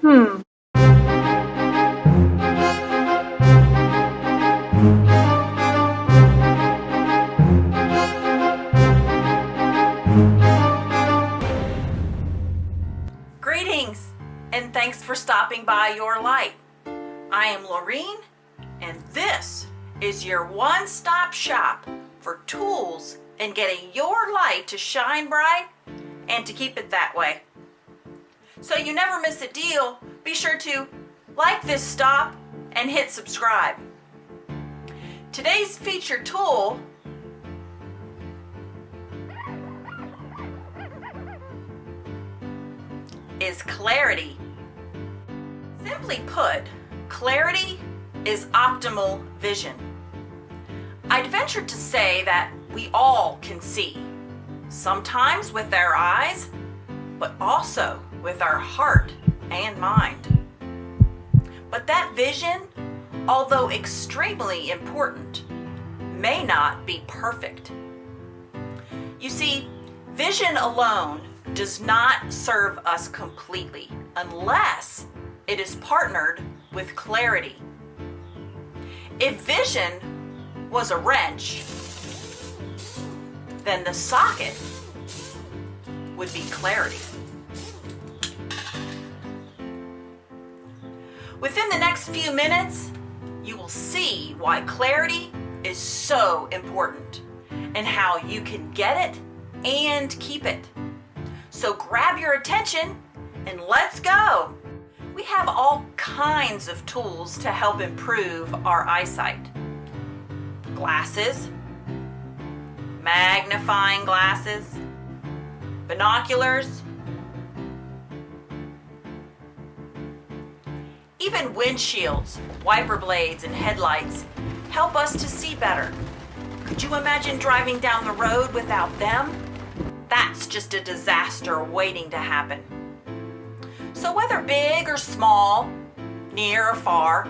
Greetings, and thanks for stopping by Your Light. I am Laureen, and this is your one-stop shop for tools in getting your light to shine bright and to keep it that way. So you never miss a deal, be sure to like this stop and hit subscribe. Today's featured tool is clarity. Simply put, clarity is optimal vision. I'd venture to say that we all can see, sometimes with our eyes, but also with our heart and mind. But that vision, although extremely important, may not be perfect. You see, vision alone does not serve us completely unless it is partnered with clarity. If vision was a wrench, then the socket would be clarity. Within the next few minutes, you will see why clarity is so important and how you can get it and keep it. So grab your attention and let's go. We have all kinds of tools to help improve our eyesight. Glasses, magnifying glasses, binoculars, even windshields, wiper blades, and headlights help us to see better. Could you imagine driving down the road without them? That's just a disaster waiting to happen. So whether big or small, near or far,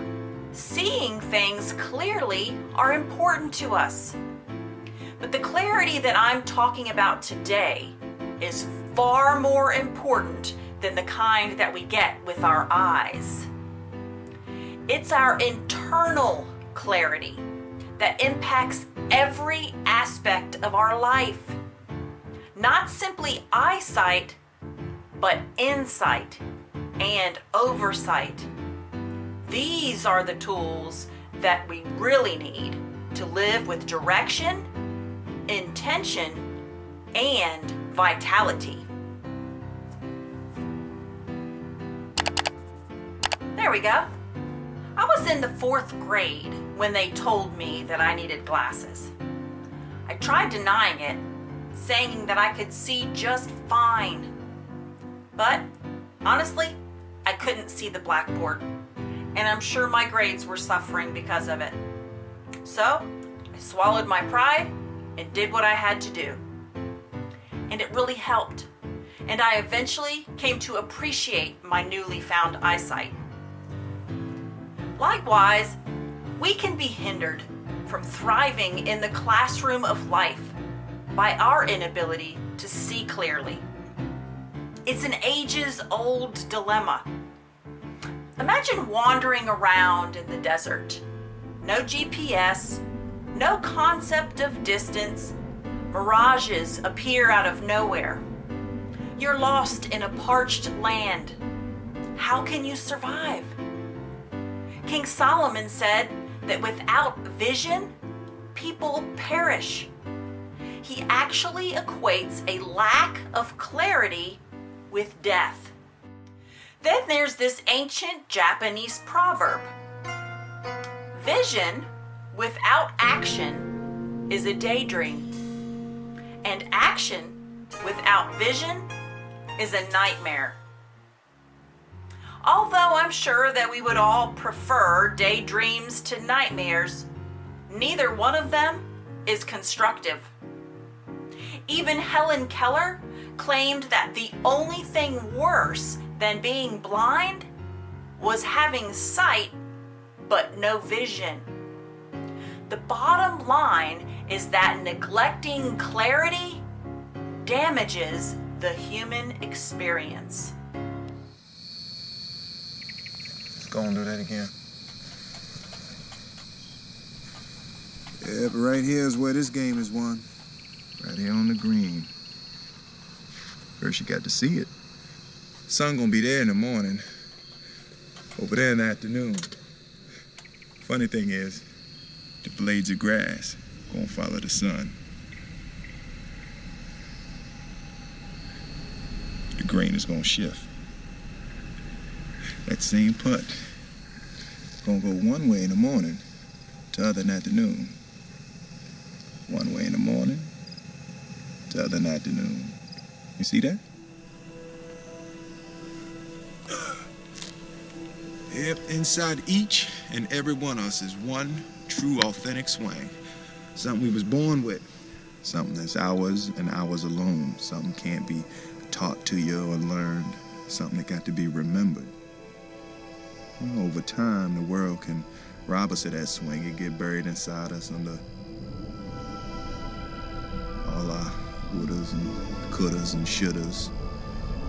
seeing things clearly are important to us. But the clarity that I'm talking about today is far more important than the kind that we get with our eyes. It's our internal clarity that impacts every aspect of our life. Not simply eyesight, but insight and oversight. These are the tools that we really need to live with direction, intention, and vitality. There we go. I was in the 4th grade when they told me that I needed glasses. I tried denying it, saying that I could see just fine. But honestly, I couldn't see the blackboard, and I'm sure my grades were suffering because of it. So I swallowed my pride and did what I had to do. And it really helped, and I eventually came to appreciate my newly found eyesight. Likewise, we can be hindered from thriving in the classroom of life by our inability to see clearly. It's an ages-old dilemma. Imagine wandering around in the desert. No GPS, no concept of distance. Mirages appear out of nowhere. You're lost in a parched land. How can you survive? King Solomon said that without vision, people perish. He actually equates a lack of clarity with death. Then there's this ancient Japanese proverb. Vision without action is a daydream, and action without vision is a nightmare. Although I'm sure that we would all prefer daydreams to nightmares, neither one of them is constructive. Even Helen Keller claimed that the only thing worse than being blind was having sight but no vision. The bottom line is that neglecting clarity damages the human experience. Go and do that again. Yeah, but right here is where this game is won. Right here on the green. First you got to see it. Sun gonna be there in the morning. Over there in the afternoon. Funny thing is, the blades of grass gonna follow the sun. The grain is gonna shift. That same putt gonna go one way in the morning, the other in the afternoon. One way in the morning, the other in the afternoon. You see that? Yep, inside each and every one of us is one true, authentic swing. Something we was born with. Something that's ours and ours alone. Something can't be taught to you or learned. Something that got to be remembered. You know, over time, the world can rob us of that swing and get buried inside us under all our wouldas and couldas and shouldas.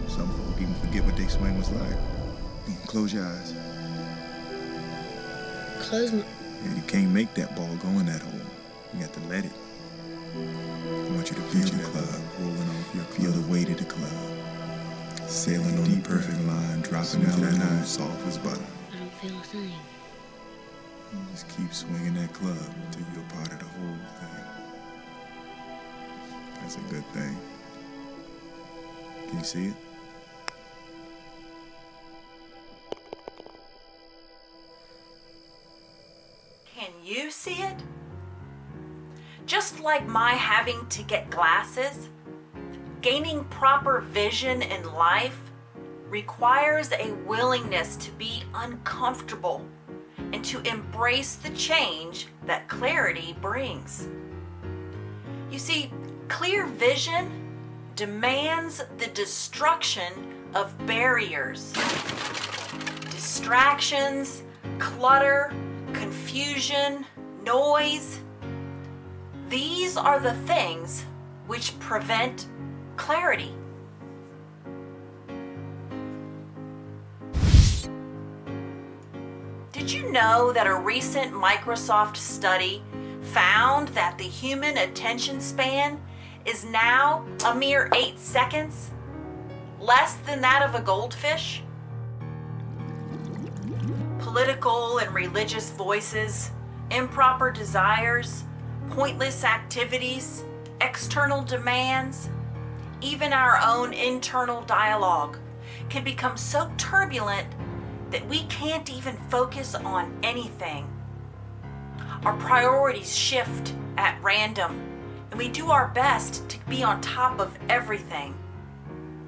Some folk even forget what their swing was like. Close your eyes. Close my... Yeah, you can't make that ball go in that hole. You got to let it. I want you to feel the club rolling off your club. Feel the weight of the club. Sailing on the perfect line, dropping into that hole soft as butter. I don't feel a thing. You just keep swinging that club until you're a part of the whole thing. That's a good thing. Can you see it? Can you see it? Just like my having to get glasses, gaining proper vision in life requires a willingness to be uncomfortable and to embrace the change that clarity brings. You see, clear vision demands the destruction of barriers, distractions, clutter, confusion, noise. These are the things which prevent clarity. Did you know that a recent Microsoft study found that the human attention span is now a mere 8 seconds, less than that of a goldfish? Political and religious voices, improper desires, pointless activities, external demands, even our own internal dialogue can become so turbulent that we can't even focus on anything. Our priorities shift at random, and we do our best to be on top of everything.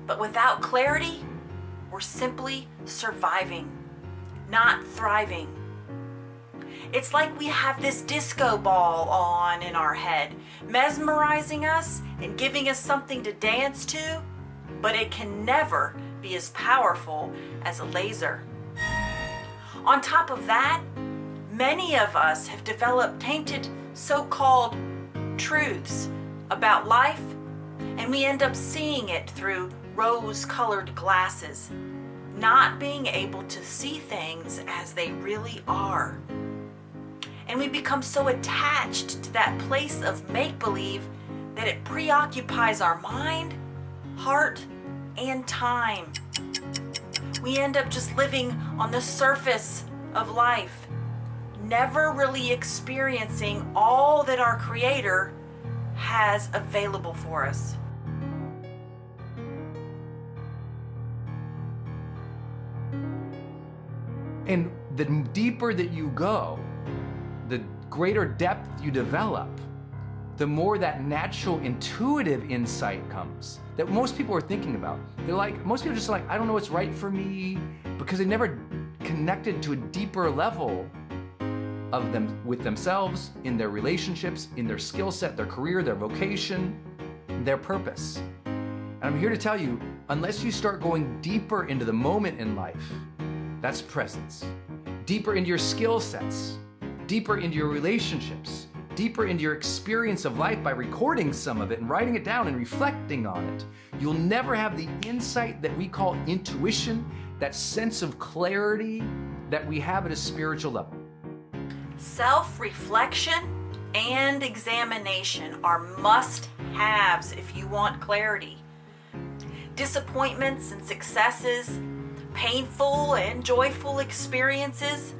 But without clarity, we're simply surviving, not thriving. It's like we have this disco ball on in our head, mesmerizing us and giving us something to dance to, but it can never be as powerful as a laser. On top of that, many of us have developed tainted so-called truths about life, and we end up seeing it through rose-colored glasses, not being able to see things as they really are. And we become so attached to that place of make-believe that it preoccupies our mind, heart, and time. We end up just living on the surface of life, never really experiencing all that our Creator has available for us. And the deeper that you go, the greater depth you develop, the more that natural intuitive insight comes that most people are thinking about. Most people are just like, I don't know what's right for me, because they never connected to a deeper level of them with themselves, in their relationships, in their skill set, their career, their vocation, their purpose. And I'm here to tell you, unless you start going deeper into the moment in life, that's presence, deeper into your skill sets, deeper into your relationships, deeper into your experience of life by recording some of it and writing it down and reflecting on it, you'll never have the insight that we call intuition, that sense of clarity that we have at a spiritual level. Self-reflection and examination are must-haves if you want clarity. Disappointments and successes, painful and joyful experiences,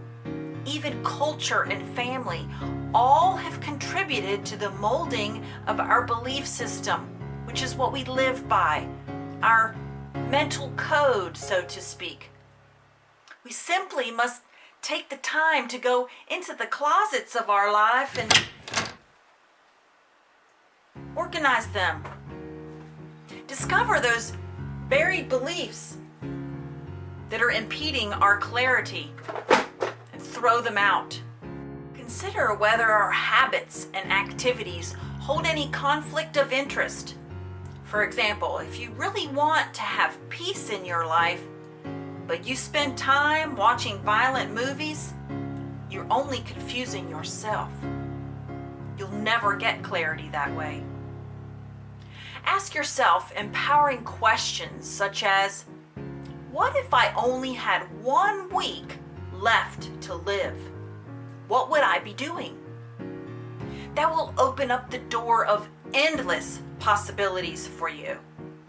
even culture and family, all have contributed to the molding of our belief system, which is what we live by, our mental code, so to speak. We simply must take the time to go into the closets of our life and organize them. Discover those buried beliefs that are impeding our clarity and throw them out. Consider whether our habits and activities hold any conflict of interest. For example, if you really want to have peace in your life, but you spend time watching violent movies, you're only confusing yourself. You'll never get clarity that way. Ask yourself empowering questions such as, what if I only had 1 week left to live? What would I be doing? That will open up the door of endless possibilities for you,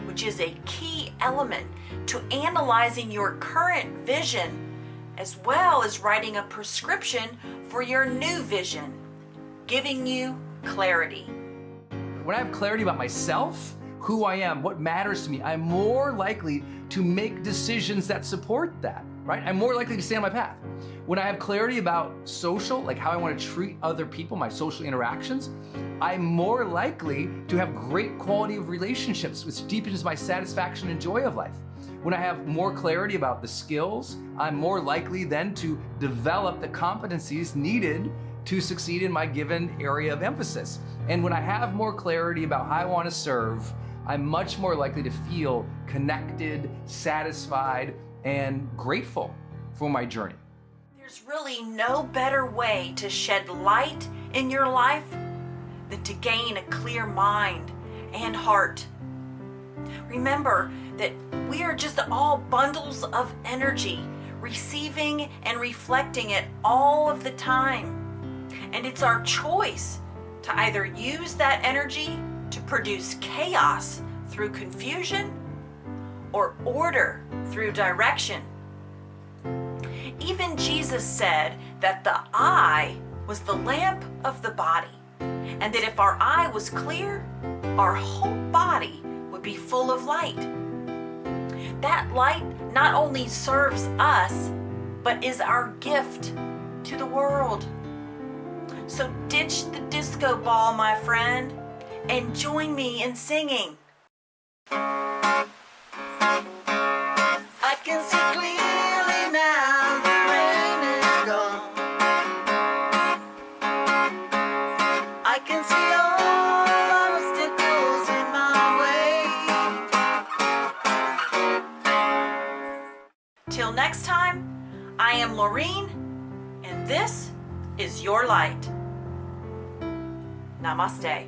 which is a key element to analyzing your current vision, as well as writing a prescription for your new vision, giving you clarity. When I have clarity about myself, who I am, what matters to me, I'm more likely to make decisions that support that, right? I'm more likely to stay on my path. When I have clarity about social, like how I want to treat other people, my social interactions, I'm more likely to have great quality of relationships, which deepens my satisfaction and joy of life. When I have more clarity about the skills, I'm more likely then to develop the competencies needed to succeed in my given area of emphasis. And when I have more clarity about how I want to serve, I'm much more likely to feel connected, satisfied, and grateful for my journey. There's really no better way to shed light in your life than to gain a clear mind and heart. Remember that we are just all bundles of energy, receiving and reflecting it all of the time. And it's our choice to either use that energy to produce chaos through confusion or order through direction. Even Jesus said that the eye was the lamp of the body, and that if our eye was clear, our whole body would be full of light. That light not only serves us, but is our gift to the world. So ditch the disco ball, my friend, and join me in singing. I can see clearly now, the rain is gone. I can see all obstacles in my way. Till next time, I am Laureen, and this is your light. Namaste.